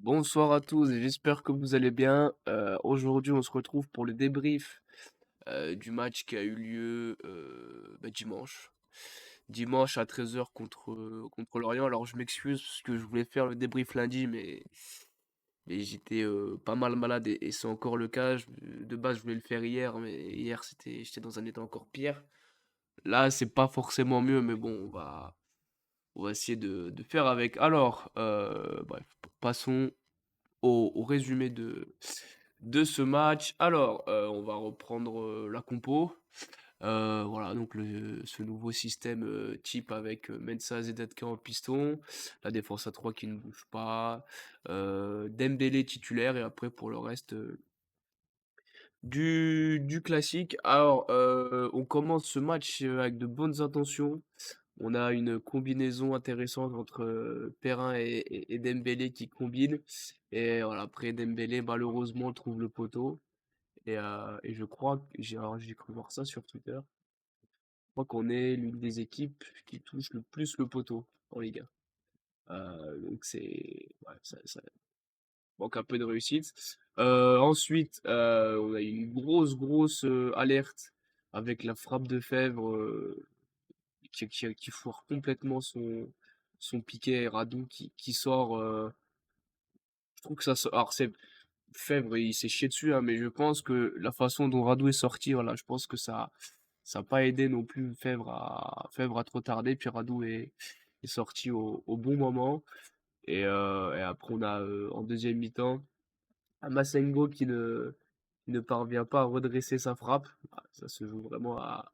Bonsoir à tous, j'espère que vous allez bien. Aujourd'hui, on se retrouve pour le débrief du match qui a eu lieu dimanche. Dimanche à 13 h contre Lorient. Alors, je m'excuse parce que je voulais faire le débrief lundi, mais j'étais pas mal malade et c'est encore le cas. De base, je voulais le faire hier, mais hier, j'étais dans un état encore pire. Là, c'est pas forcément mieux, mais bon, on va essayer de faire avec. Alors, bref, passons au résumé de ce match. Alors, on va reprendre la compo. Voilà, donc ce nouveau système type avec Mensah, Zedaka en piston, la défense à 3 qui ne bouge pas, Dembélé titulaire, et après pour le reste du classique. Alors, on commence ce match avec de bonnes intentions. On a une combinaison intéressante entre Perrin et Dembélé qui combine. Et voilà, après Dembélé, malheureusement, trouve le poteau. Et je crois que j'ai cru voir ça sur Twitter. Je crois qu'on est l'une des équipes qui touche le plus le poteau en Ligue 1. Donc ouais, ça manque un peu de réussite. Ensuite, on a eu une grosse alerte avec la frappe de Fèvre qui foire complètement son piqué, Radou qui sort. Je trouve que ça sort. Alors, Fèvre, il s'est chié dessus, hein, mais je pense que la façon dont Radou est sorti, voilà, je pense que ça n'a pas aidé non plus Fèvre à trop tarder. Puis Radou est sorti au bon moment. Et après, on a en deuxième mi-temps un Massengo qui ne parvient pas à redresser sa frappe. Ah, ça se joue vraiment à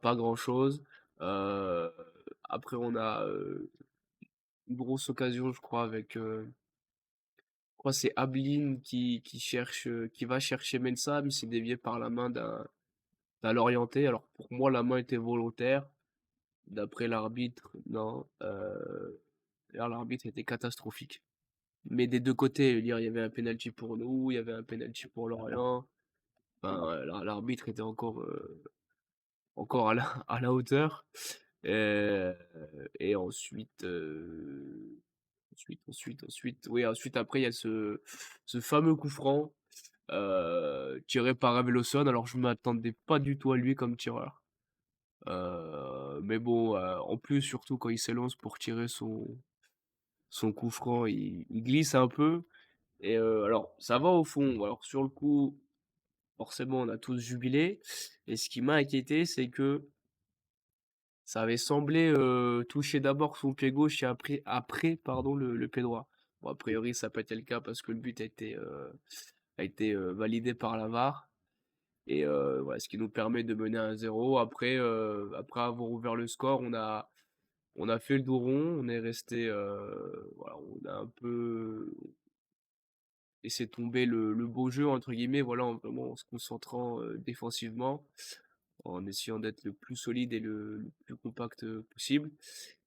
pas grand-chose. Euh, Après, on a une grosse occasion, je crois, je crois que c'est Ablin qui va chercher Mensah, mais c'est dévié par la main d'un Lorientais. Alors pour moi, la main était volontaire. D'après l'arbitre, non. D'ailleurs, l'arbitre était catastrophique. Mais des deux côtés, je veux dire, il y avait un penalty pour nous, il y avait un penalty pour Lorient. Enfin, l'arbitre était encore à la hauteur. Euh, et ensuite, oui, ensuite après il y a ce fameux coup franc tiré par Avelosson. Alors je m'attendais pas du tout à lui comme tireur. Mais bon, en plus, surtout quand il s'élance pour tirer son coup franc, il glisse un peu. Et alors, ça va au fond. Alors sur le coup, forcément, on a tous jubilé. Et ce qui m'a inquiété, c'est que ça avait semblé toucher d'abord son pied gauche et après pardon, le pied droit. Bon, a priori, ça n'a pas été le cas parce que le but a été validé par la VAR. Et voilà, ce qui nous permet de mener 1-0. Après avoir ouvert le score, on a fait le dos rond. On est resté. Voilà, on a un peu laissé tomber le beau jeu, entre guillemets, voilà, vraiment en se concentrant défensivement, en essayant d'être le plus solide et le plus compact possible.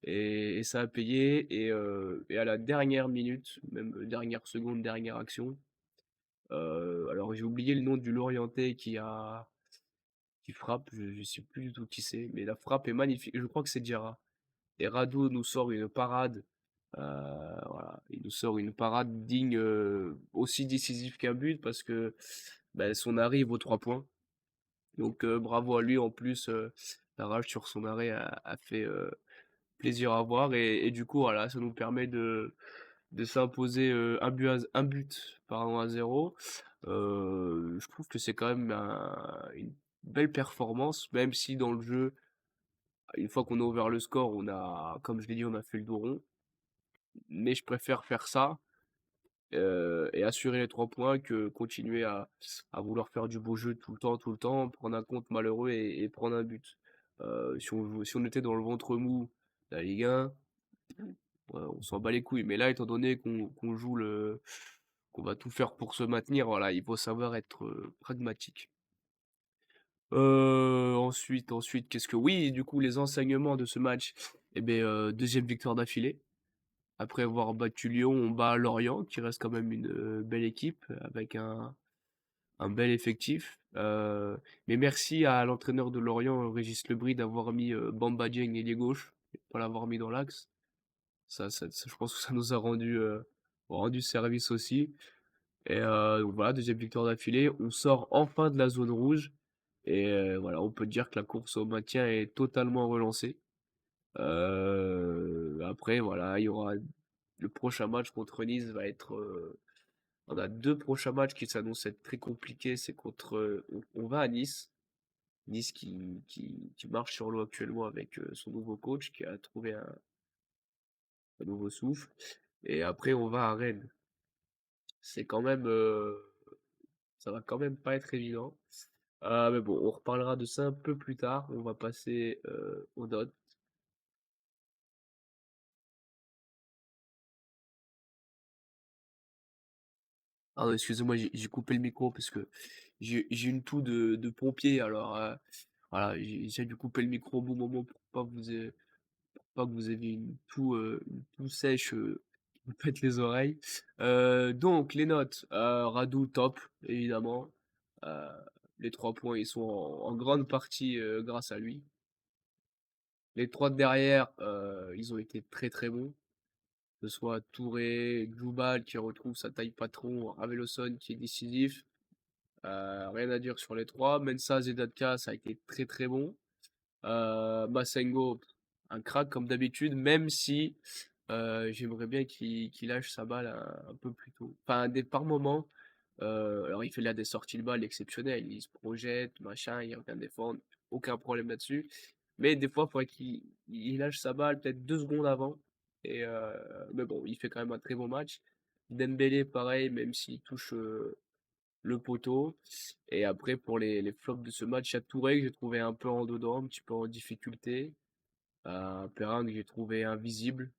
Et ça a payé. Et à la dernière minute, même dernière seconde, dernière action, alors j'ai oublié le nom du Lorientais qui frappe, je sais plus du tout qui c'est, mais la frappe est magnifique. Je crois que c'est Diarra. Et Rado nous sort une parade. Voilà, il nous sort une parade digne, aussi décisive qu'un but, parce que ben, son arrêt il vaut 3 points. Donc bravo à lui. En plus, la rage sur son arrêt a fait plaisir à voir. Et du coup, voilà, ça nous permet de s'imposer un but pardon, à 0. Je trouve que c'est quand même une belle performance, même si dans le jeu, une fois qu'on a ouvert le score, comme je l'ai dit, on a fait le dos rond. Mais je préfère faire ça et assurer les 3 points que continuer à vouloir faire du beau jeu tout le temps, prendre un compte malheureux et prendre un but. Si on était dans le ventre mou de la Ligue 1, on s'en bat les couilles. Mais là, étant donné qu'on va tout faire pour se maintenir, voilà, il faut savoir être pragmatique. Ensuite, oui, du coup, les enseignements de ce match, eh bien, deuxième victoire d'affilée. Après avoir battu Lyon, on bat Lorient, qui reste quand même une belle équipe, avec un bel effectif. Mais merci à l'entraîneur de Lorient, Régis Lebris, d'avoir mis Bamba Dieng ailier gauche, et pas l'avoir mis dans l'axe. Je pense que ça nous a rendu rendu service aussi. Et donc voilà, deuxième victoire d'affilée. On sort enfin de la zone rouge. Et voilà, on peut dire que la course au maintien est totalement relancée. Après, voilà, il y aura le prochain match contre Nice va être. On a deux prochains matchs qui s'annoncent être très compliqués. C'est contre. On va à Nice. Nice qui marche sur l'eau actuellement avec son nouveau coach qui a trouvé un nouveau souffle. Et après, on va à Rennes. C'est quand même. Ça va quand même pas être évident. Mais bon, on reparlera de ça un peu plus tard. On va passer aux notes. Ah non, excusez-moi, j'ai coupé le micro parce que j'ai une toux de pompier. Alors voilà, j'ai dû couper le micro au bon moment pour pas que vous ayez une toux sèche qui vous pète les oreilles. Donc, les notes. Radou, top, évidemment. Euh, les 3 points, ils sont en grande partie grâce à lui. Les trois de derrière, ils ont été très très bons. Que ce soit Touré, Djoubal qui retrouve sa taille patron, Raveloson qui est décisif. Rien à dire sur les trois. Mensah, Zedatka, ça a été très très bon. Masengo, un crack comme d'habitude, même si j'aimerais bien qu'il lâche sa balle un peu plus tôt. Enfin, par moments, alors il fait là des sorties de balles exceptionnelles, il se projette, machin, il revient défendre, aucun problème là-dessus. Mais des fois, il faudrait qu'il lâche sa balle peut-être 2 secondes avant. Et, mais bon, il fait quand même un très bon match. Dembélé, pareil, même s'il touche le poteau. Et après, pour les flops de ce match, il y a Touré que j'ai trouvé un peu en dedans, un petit peu en difficulté. Perrin que j'ai trouvé invisible.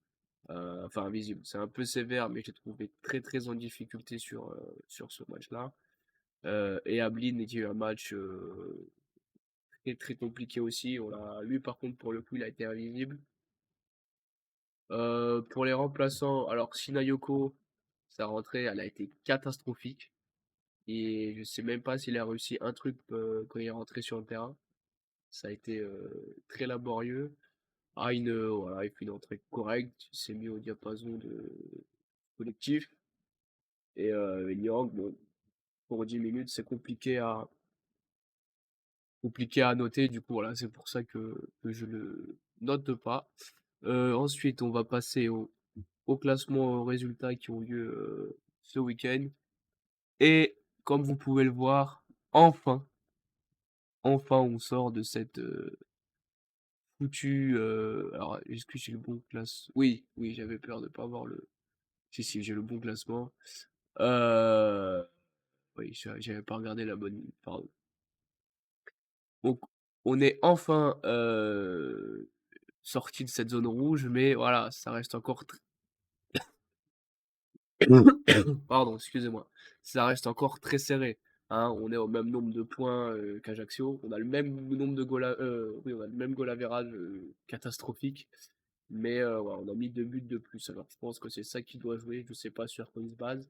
Enfin, invisible, c'est un peu sévère, mais j'ai trouvé très très en difficulté sur ce match-là. Et Ablin qui a eu un match très très compliqué aussi. Lui, par contre, pour le coup, il a été invisible. Pour les remplaçants, alors Sinayoko, sa rentrée, elle a été catastrophique. Et je sais même pas s'il a réussi un truc quand il est rentré sur le terrain. Ça a été très laborieux. Hein, voilà, il fait une entrée correcte, il s'est mis au diapason de collectif. Et Nyang, bon, pour 10 minutes, c'est compliqué à noter. Du coup, voilà, c'est pour ça que je le note pas. Ensuite, on va passer au classement, aux résultats qui ont lieu ce week-end. Et comme vous pouvez le voir, enfin, enfin, on sort de cette foutue. Alors, est-ce que j'ai le bon classement? Oui, oui, j'avais peur de pas avoir le. Si, si, j'ai le bon classement. Euh, Oui, j'avais pas regardé la bonne. Pardon. Donc, on est enfin sorti de cette zone rouge, mais voilà, ça reste encore. Pardon, excusez-moi. Ça reste encore très serré. Hein, on est au même nombre de points qu'Ajaccio. On a le même nombre de goals, oui, on a le même goal average catastrophique. Mais voilà, on a mis 2 buts de plus. Alors, je pense que c'est ça qui doit jouer. Je sais pas sur quoi il se base.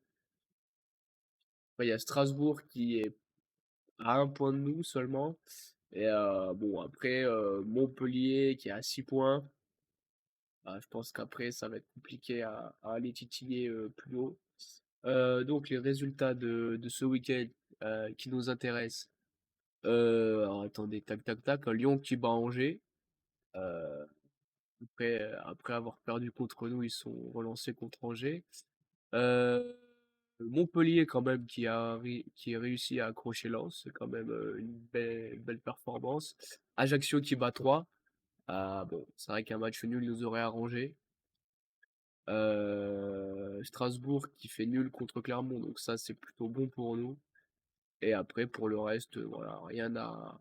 Après, il y a Strasbourg qui est à 1 point de nous seulement. Et bon, après, Montpellier qui est à 6 points. Bah, je pense qu'après, ça va être compliqué à aller titiller plus haut. Donc, les résultats de ce week-end qui nous intéressent. Alors, attendez, tac, tac, tac. Lyon qui bat Angers. Euh, après avoir perdu contre nous, ils sont relancés contre Angers. Euh, Montpellier, quand même, qui a réussi à accrocher Lens. C'est quand même une belle performance. Ajaccio qui bat 3. Ah, bon, c'est vrai qu'un match nul nous aurait arrangé. Strasbourg qui fait nul contre Clermont, donc ça c'est plutôt bon pour nous. Et après pour le reste, voilà, rien à.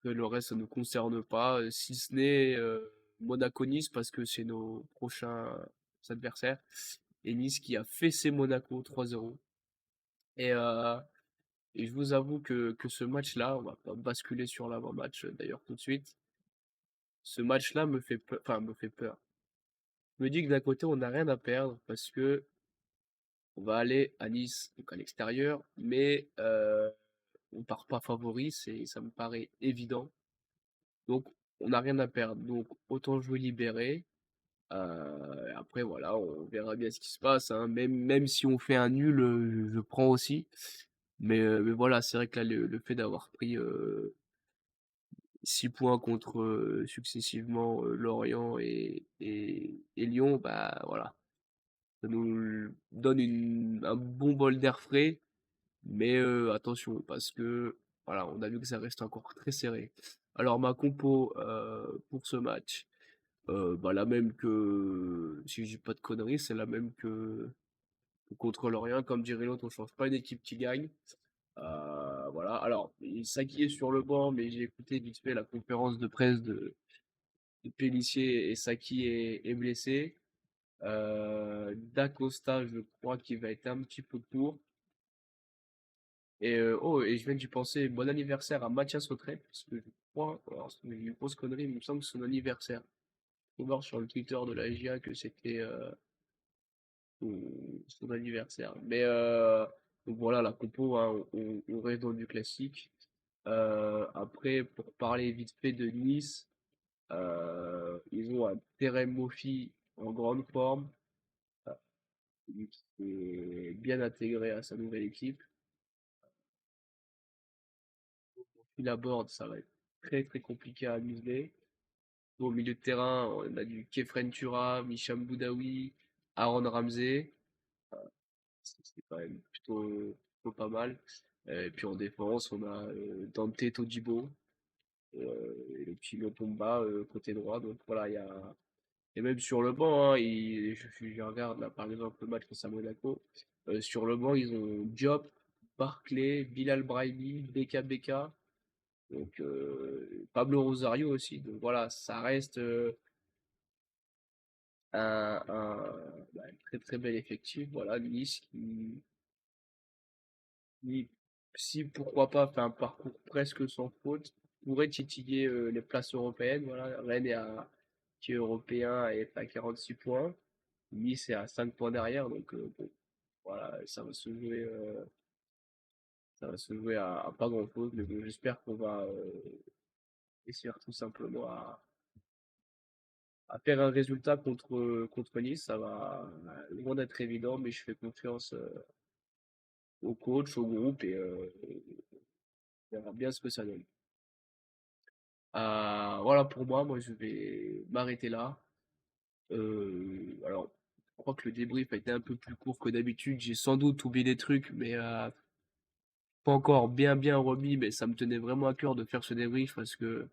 Le reste ça ne nous concerne pas, si ce n'est Monaco-Nice parce que c'est nos prochains adversaires. Et Nice qui a fessé Monaco 3-0. Et, euh, et je vous avoue que ce match-là, on va pas basculer sur l'avant-match d'ailleurs tout de suite. Ce match-là me fait peur, enfin me fait peur. Je me dis que d'un côté on n'a rien à perdre parce que on va aller à Nice, donc à l'extérieur, mais on part pas favori, ça me paraît évident. Donc on n'a rien à perdre. Donc autant jouer libéré. Après voilà, on verra bien ce qui se passe, hein. Même si on fait un nul, je prends aussi. Mais voilà, c'est vrai que là, le fait d'avoir pris, 6 points contre, successivement, Lorient et Lyon, bah, voilà, ça nous donne un bon bol d'air frais. Mais attention, parce que voilà, on a vu que ça reste encore très serré. Alors ma compo pour ce match, bah, la même que, si je dis pas de conneries, c'est la même que contre Lorient. Comme dirait l'autre, on change pas une équipe qui gagne. Voilà, alors Saki est sur le banc, mais j'ai écouté vite fait la conférence de presse de Pélissier, et Saki est blessé. Dacosta, je crois qu'il va être un petit peu court. Et je viens d'y penser, bon anniversaire à Mathias Autrette, parce que je crois, alors c'est une grosse connerie, mais il me semble que c'est son anniversaire. Faut voir sur le Twitter de la GIA que c'était son anniversaire. Donc voilà, la compo, hein, on reste dans du classique. Après, pour parler vite fait de Nice, ils ont un Terem Moffi en grande forme, qui est bien intégré à sa nouvelle équipe. Il aborde, ça va être très très compliqué à museler. Au milieu de terrain, on a du Kefren Tura, Micham Boudaoui, Aaron Ramsey. C'est quand même plutôt pas mal. Et puis en défense, on a Dante Todibo et le petit Lotomba côté droit. Donc voilà, il y a. Et même sur le banc, hein, je regarde là par exemple le match face à Monaco. Sur le banc, ils ont Diop, Barclay, Bilal Brahimi, Beka Beka. Donc Pablo Rosario aussi. Donc voilà, ça reste un très très bel effectif. Voilà, Nice qui, si pourquoi pas, fait un parcours presque sans faute, pourrait titiller les places européennes. Voilà, Rennes qui est européen et est à 46 points. Nice est à 5 points derrière. Donc bon, voilà, ça va se jouer à pas grand-chose. Mais bon, j'espère qu'on va essayer tout simplement à faire un résultat contre Nice. Ça va loin d'être évident, mais je fais confiance au coach, au groupe, et on verra bien ce que ça donne. Voilà pour moi, je vais m'arrêter là. Alors, je crois que le débrief a été un peu plus court que d'habitude. J'ai sans doute oublié des trucs, mais pas encore bien remis. Mais ça me tenait vraiment à cœur de faire ce débrief parce que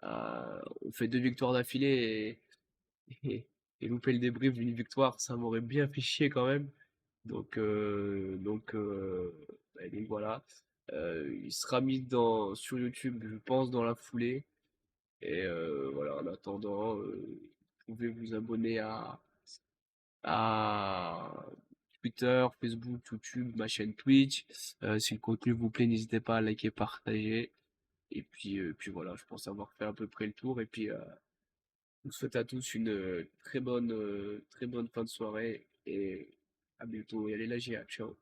on fait 2 victoires d'affilée et, et louper le débrief d'une victoire, ça m'aurait bien fait chier quand même. Donc voilà. Il sera mis sur YouTube, je pense, dans la foulée. Et voilà, en attendant, vous pouvez vous abonner à Twitter, Facebook, YouTube, ma chaîne Twitch. Si le contenu vous plaît, n'hésitez pas à liker, partager. Et puis voilà, je pense avoir fait à peu près le tour. Et puis, je vous souhaite à tous une très bonne fin de soirée. Et à bientôt. Et allez la GIA. Ciao.